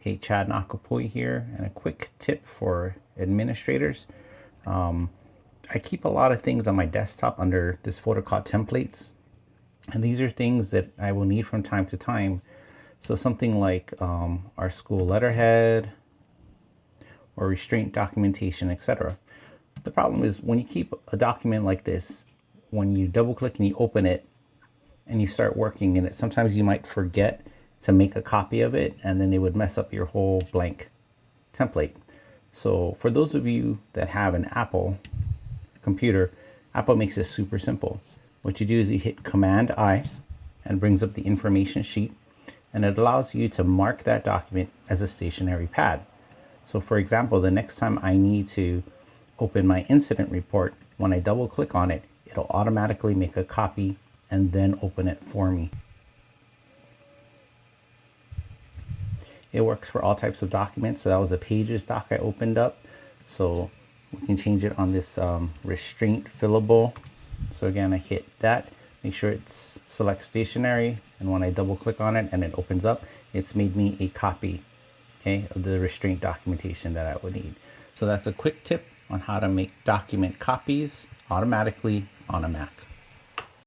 Hey, Chad Nakapoi here, and a quick tip for administrators. I keep a lot of things on my desktop under this folder called templates, and these are things that I will need from time to time. So something like our school letterhead or restraint documentation, etc. The problem is when you keep a document like this, when you double click and you open it and you start working in it, sometimes you might forget to make a copy of it, and then it would mess up your whole blank template. So for those of you that have an Apple computer, Apple makes this super simple. What you do is you hit Command I and brings up the information sheet, and it allows you to mark that document as a stationary pad. So for example, the next time I need to open my incident report, when I double click on it, it'll automatically make a copy and then open it for me. It works for all types of documents. So that was a Pages doc I opened up. So we can change it on this restraint fillable. So again, I hit that, make sure it's select stationary. And when I double click on it and it opens up, it's made me a copy, okay, of the restraint documentation that I would need. So that's a quick tip on how to make document copies automatically on a Mac.